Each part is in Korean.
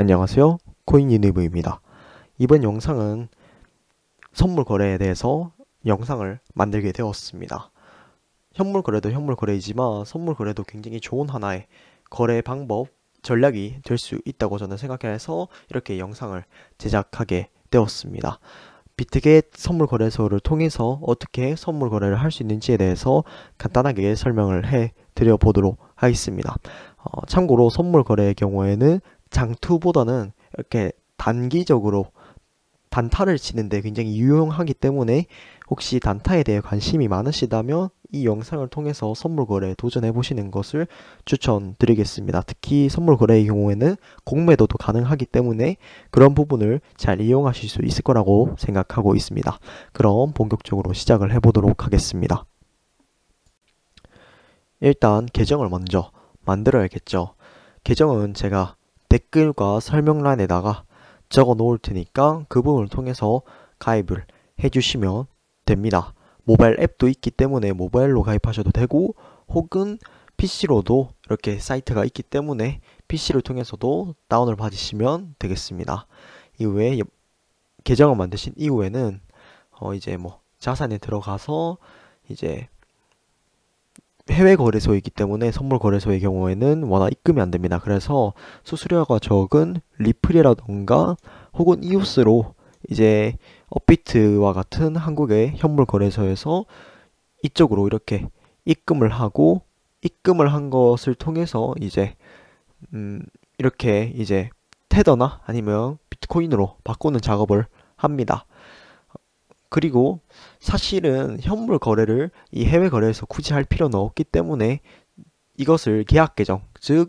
안녕하세요. 코인유니브입니다. 이번 영상은 선물 거래에 대해서 영상을 만들게 되었습니다. 현물 거래도 현물 거래이지만 선물 거래도 굉장히 좋은 하나의 거래 방법, 전략이 될 수 있다고 저는 생각해서 이렇게 영상을 제작하게 되었습니다. 비트겟 선물 거래소를 통해서 어떻게 선물 거래를 할 수 있는지에 대해서 간단하게 설명을 해 드려 보도록 하겠습니다. 참고로 선물 거래의 경우에는 장투보다는 이렇게 단기적으로 단타를 치는데 굉장히 유용하기 때문에 혹시 단타에 대해 관심이 많으시다면 이 영상을 통해서 선물 거래에 도전해 보시는 것을 추천드리겠습니다. 특히 선물 거래의 경우에는 공매도도 가능하기 때문에 그런 부분을 잘 이용하실 수 있을 거라고 생각하고 있습니다. 그럼 본격적으로 시작을 해 보도록 하겠습니다. 일단 계정을 먼저 만들어야겠죠. 계정은 제가 댓글과 설명란에다가 적어 놓을 테니까 그 부분을 통해서 가입을 해주시면 됩니다. 모바일 앱도 있기 때문에 모바일로 가입하셔도 되고 혹은 PC로도 이렇게 사이트가 있기 때문에 PC를 통해서도 다운을 받으시면 되겠습니다. 이후에 계정을 만드신 이후에는 이제 뭐 자산에 들어가서 이제 해외 거래소이기 때문에 선물 거래소의 경우에는 워낙 입금이 안 됩니다. 그래서 수수료가 적은 리플이라던가 혹은 이오스로 이제 업비트와 같은 한국의 현물 거래소에서 이쪽으로 이렇게 입금을 하고 입금을 한 것을 통해서 이제 이렇게 이제 테더나 아니면 비트코인으로 바꾸는 작업을 합니다. 그리고 사실은 현물 거래를 이 해외 거래에서 굳이 할 필요는 없기 때문에 이것을 계약 계정, 즉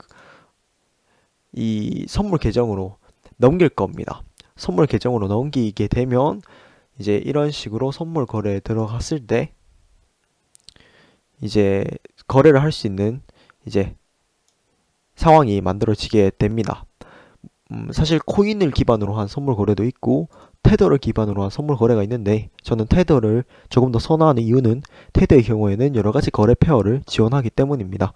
이 선물 계정으로 넘길 겁니다. 선물 계정으로 넘기게 되면 이제 이런 식으로 선물 거래에 들어갔을 때 이제 거래를 할 수 있는 이제 상황이 만들어지게 됩니다. 사실 코인을 기반으로 한 선물 거래도 있고 테더를 기반으로 한 선물 거래가 있는데 저는 테더를 조금 더 선호하는 이유는 테더의 경우에는 여러가지 거래 페어를 지원하기 때문입니다.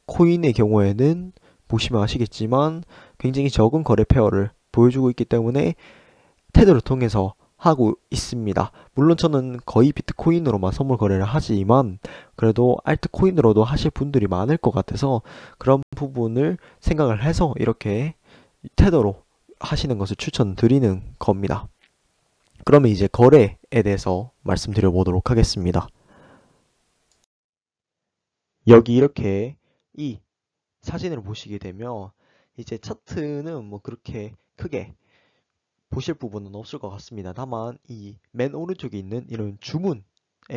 코인의 경우에는 보시면 아시겠지만 굉장히 적은 거래 페어를 보여주고 있기 때문에 테더를 통해서 하고 있습니다. 물론 저는 거의 비트코인으로만 선물 거래를 하지만 그래도 알트코인으로도 하실 분들이 많을 것 같아서 그런 부분을 생각을 해서 이렇게 테더로 하시는 것을 추천드리는 겁니다. 그러면 이제 거래에 대해서 말씀드려 보도록 하겠습니다. 여기 이렇게 이 사진을 보시게 되면 이제 차트는 뭐 그렇게 크게 보실 부분은 없을 것 같습니다. 다만 이 맨 오른쪽에 있는 이런 주문에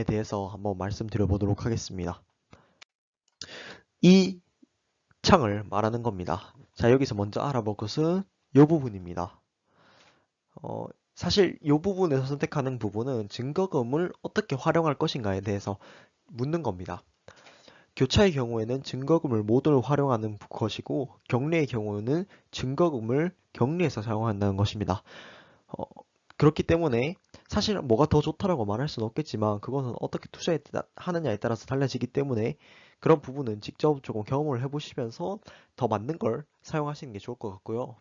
대해서 한번 말씀드려 보도록 하겠습니다. 이 창을 말하는 겁니다. 자, 여기서 먼저 알아볼 것은 이 부분입니다. 사실 이 부분에서 선택하는 부분은 증거금을 어떻게 활용할 것인가에 대해서 묻는 겁니다. 교차의 경우에는 증거금을 모두를 활용하는 것이고 격리의 경우는 증거금을 격리해서 사용한다는 것입니다. 그렇기 때문에 사실 뭐가 더 좋다라고 말할 수는 없겠지만 그것은 어떻게 투자하느냐에 따라서 달라지기 때문에 그런 부분은 직접 조금 경험을 해보시면서 더 맞는 걸 사용하시는 게 좋을 것 같고요.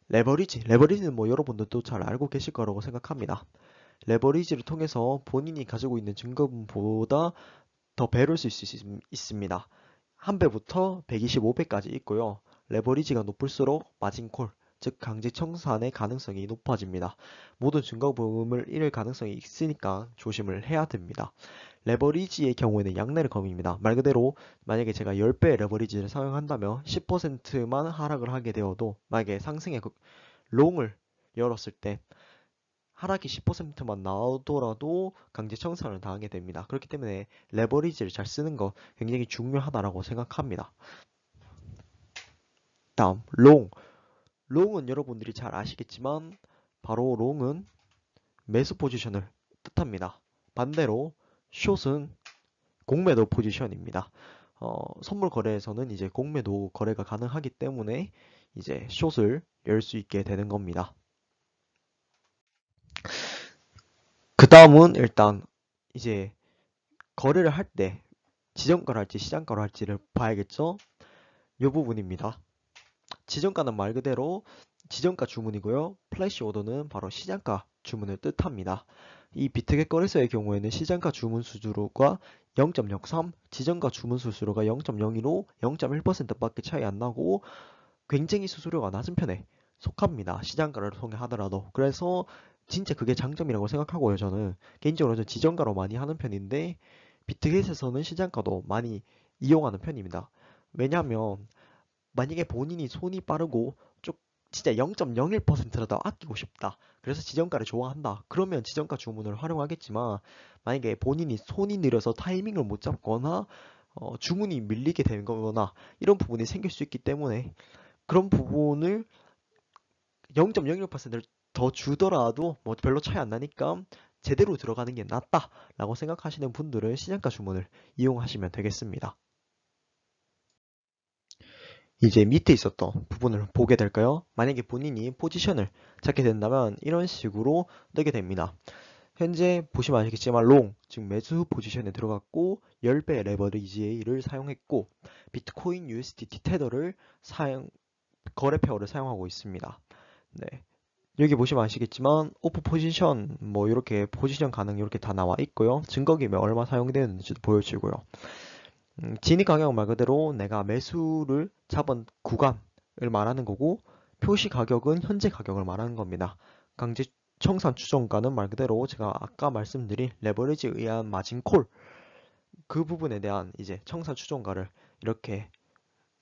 레버리지는 뭐 여러분들도 잘 알고 계실 거라고 생각합니다. 레버리지를 통해서 본인이 가지고 있는 증거금보다 더 배를 쓸 수 있습니다. 1배부터 125배까지 있고요. 레버리지가 높을수록 마진콜, 즉 강제 청산의 가능성이 높아집니다. 모든 증거금을 잃을 가능성이 있으니까 조심을 해야 됩니다. 레버리지의 경우에는 양날의 검입니다. 말 그대로 만약에 제가 10배의 레버리지를 사용한다면 10%만 하락을 하게 되어도 만약에 상승의 롱을 열었을 때 하락이 10%만 나오더라도 강제 청산을 당하게 됩니다. 그렇기 때문에 레버리지를 잘 쓰는 거 굉장히 중요하다고 생각합니다. 다음 롱. 롱은 여러분들이 잘 아시겠지만 바로 롱은 매수 포지션을 뜻합니다. 반대로 숏은 공매도 포지션입니다. 선물 거래에서는 이제 공매도 거래가 가능하기 때문에 이제 숏을 열 수 있게 되는 겁니다. 그 다음은 일단 이제 거래를 할 때 지정가를 할지 시장가를 할지를 봐야겠죠? 이 부분입니다. 지정가는 말 그대로 지정가 주문이고요. 플래시 오더는 바로 시장가 주문을 뜻합니다. 이 비트겟 거래소의 경우에는 시장가 주문 수수료가 0.03, 지정가 주문 수수료가 0.02로 0.1%밖에 차이 안 나고 굉장히 수수료가 낮은 편에 속합니다. 시장가를 통해 하더라도. 그래서 진짜 그게 장점이라고 생각하고요. 저는 개인적으로 지정가로 많이 하는 편인데 비트겟에서는 시장가도 많이 이용하는 편입니다. 왜냐하면 만약에 본인이 손이 빠르고 좀 진짜 0.01%라도 아끼고 싶다. 그래서 지정가를 좋아한다. 그러면 지정가 주문을 활용하겠지만 만약에 본인이 손이 느려서 타이밍을 못 잡거나 주문이 밀리게 되는 거거나 이런 부분이 생길 수 있기 때문에 그런 부분을 0.01%를 더 주더라도 뭐 별로 차이 안 나니까 제대로 들어가는 게 낫다라고 생각하시는 분들은 시장가 주문을 이용하시면 되겠습니다. 이제 밑에 있었던 부분을 보게 될까요? 만약에 본인이 포지션을 찾게 된다면 이런 식으로 뜨게 됩니다. 현재 보시면 아시겠지만 롱, 즉 매수 포지션에 들어갔고 10배 레버리지를 사용했고 비트코인 USDT 테더를 거래 페어를 사용하고 있습니다. 네. 여기 보시면 아시겠지만 오프 포지션 뭐 이렇게 포지션 가능 이렇게 다 나와 있고요. 증거기면 얼마 사용되는지도 보여주고요. 진입 가격 말 그대로 내가 매수를 잡은 구간을 말하는 거고 표시 가격은 현재 가격을 말하는 겁니다. 강제 청산 추정가는 말 그대로 제가 아까 말씀드린 레버리지에 의한 마진콜 그 부분에 대한 이제 청산 추정가를 이렇게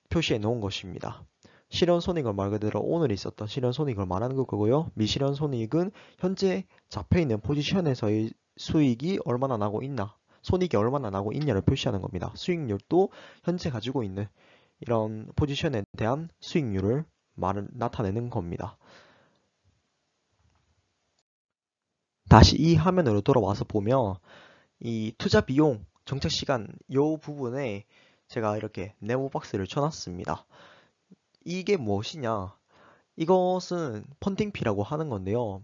표시해 놓은 것입니다. 실현 손익을 말 그대로 오늘 있었던 실현 손익을 말하는 거고요. 미실현 손익은 현재 잡혀 있는 포지션에서의 수익이 얼마나 나고 있나 손익이 얼마나 나고 있냐를 표시하는 겁니다. 수익률도 현재 가지고 있는 이런 포지션에 대한 수익률을 나타내는 겁니다. 다시 이 화면으로 돌아와서 보면 이 투자 비용, 정착 시간 이 부분에 제가 이렇게 네모 박스를 쳐놨습니다. 이게 무엇이냐? 이것은 펀딩피라고 하는 건데요.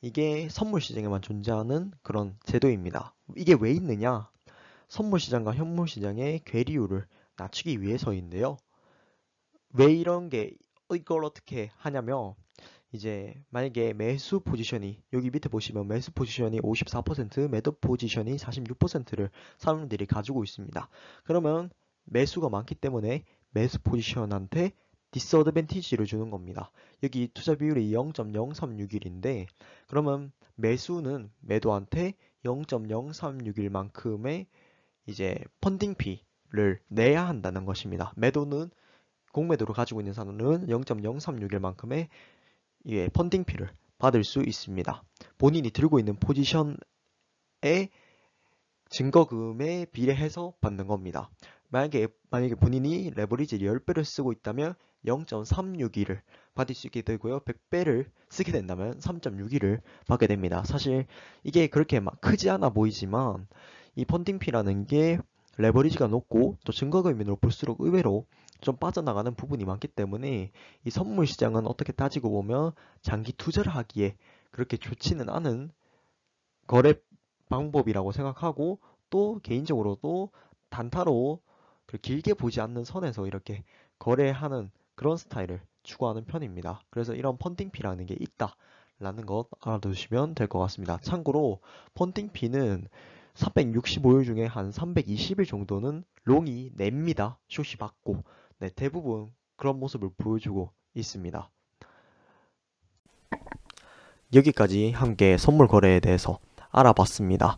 이게 선물 시장에만 존재하는 그런 제도입니다. 이게 왜 있느냐? 선물 시장과 현물 시장의 괴리율을 낮추기 위해서인데요. 왜 이걸 어떻게 하냐면 이제 만약에 매수 포지션이 여기 밑에 보시면 매수 포지션이 54%, 매도 포지션이 46%를 사람들이 가지고 있습니다. 그러면 매수가 많기 때문에 매수 포지션한테 디스어드밴티지를 주는 겁니다. 여기 투자 비율이 0.0361인데 그러면 매수는 매도한테 0.036일만큼의 이제 펀딩 피를 내야 한다는 것입니다. 매도는 공매도를 가지고 있는 사람은 0.036일만큼의 펀딩 피를 받을 수 있습니다. 본인이 들고 있는 포지션의 증거금에 비례해서 받는 겁니다. 만약에 본인이 레버리지 10배를 쓰고 있다면 0.361을 받을 수 있게 되고요. 100배를 쓰게 된다면 3.61을 받게 됩니다. 사실 이게 그렇게 막 크지 않아 보이지만 이 펀딩피라는 게 레버리지가 높고 또 증거금이 높을수록 의외로 좀 빠져나가는 부분이 많기 때문에 이 선물 시장은 어떻게 따지고 보면 장기 투자를 하기에 그렇게 좋지는 않은 거래 방법이라고 생각하고 또 개인적으로도 단타로 길게 보지 않는 선에서 이렇게 거래하는 그런 스타일을 추구하는 편입니다. 그래서 이런 펀딩피라는 게 있다라는 것 알아두시면 될 것 같습니다. 참고로 펀딩피는 365일 중에 한 320일 정도는 롱이 냅니다. 숏이 받고 네, 대부분 그런 모습을 보여주고 있습니다. 여기까지 함께 선물 거래에 대해서 알아봤습니다.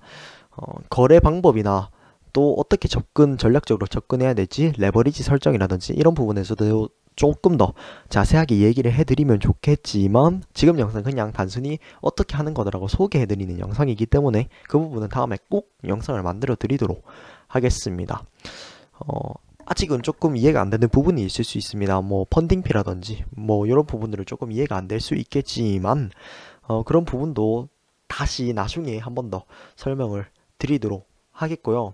거래 방법이나 또 어떻게 전략적으로 접근해야 될지 레버리지 설정이라든지 이런 부분에서도 조금 더 자세하게 얘기를 해드리면 좋겠지만 지금 영상은 그냥 단순히 어떻게 하는 거라고 소개해드리는 영상이기 때문에 그 부분은 다음에 꼭 영상을 만들어 드리도록 하겠습니다. 아직은 조금 이해가 안 되는 부분이 있을 수 있습니다. 뭐 펀딩피라든지 뭐 이런 부분들은 조금 이해가 안 될 수 있겠지만 그런 부분도 다시 나중에 한 번 더 설명을 드리도록 하겠고요.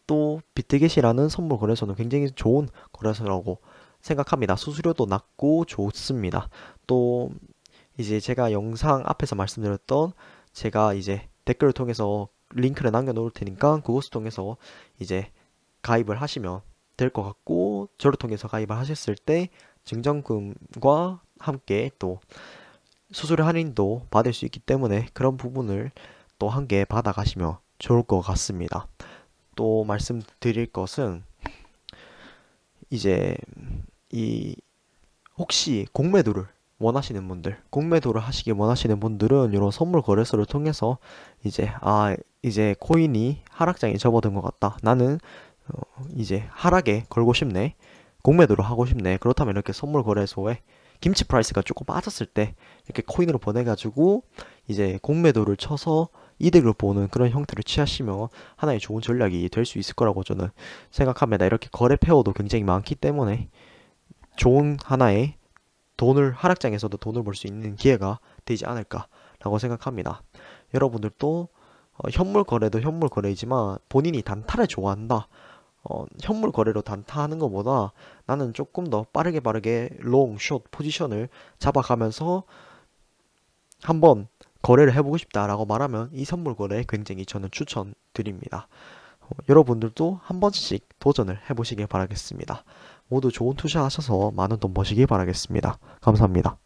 또 비트겟이라는 선물 거래소는 굉장히 좋은 거래소라고 생각합니다. 수수료도 낮고 좋습니다. 또 이제 제가 영상 앞에서 말씀드렸던 제가 이제 댓글을 통해서 링크를 남겨 놓을 테니까 그것을 통해서 이제 가입을 하시면 될 것 같고 저를 통해서 가입을 하셨을 때 증정금과 함께 또 수수료 할인도 받을 수 있기 때문에 그런 부분을 또 함께 받아가시면 좋을 것 같습니다. 또 말씀드릴 것은 이제 이 혹시 공매도를 하시길 원하시는 분들은 이런 선물 거래소를 통해서 이제 코인이 하락장에 접어든 것 같다. 나는 이제 하락에 걸고 싶네. 공매도를 하고 싶네. 그렇다면 이렇게 선물 거래소에 김치 프라이스가 조금 빠졌을 때 이렇게 코인으로 보내가지고 이제 공매도를 쳐서 이득을 보는 그런 형태를 취하시면 하나의 좋은 전략이 될 수 있을 거라고 저는 생각합니다. 이렇게 거래 페어도 굉장히 많기 때문에 좋은 하나의 하락장에서도 돈을 벌 수 있는 기회가 되지 않을까라고 생각합니다. 여러분들도 현물 거래도 현물 거래이지만 본인이 단타를 좋아한다. 현물 거래로 단타하는 것보다 나는 조금 더 빠르게 롱, 숏 포지션을 잡아가면서 한번 거래를 해보고 싶다라고 말하면 이 선물 거래에 굉장히 저는 추천드립니다. 여러분들도 한 번씩 도전을 해보시길 바라겠습니다. 모두 좋은 투자하셔서 많은 돈 버시길 바라겠습니다. 감사합니다.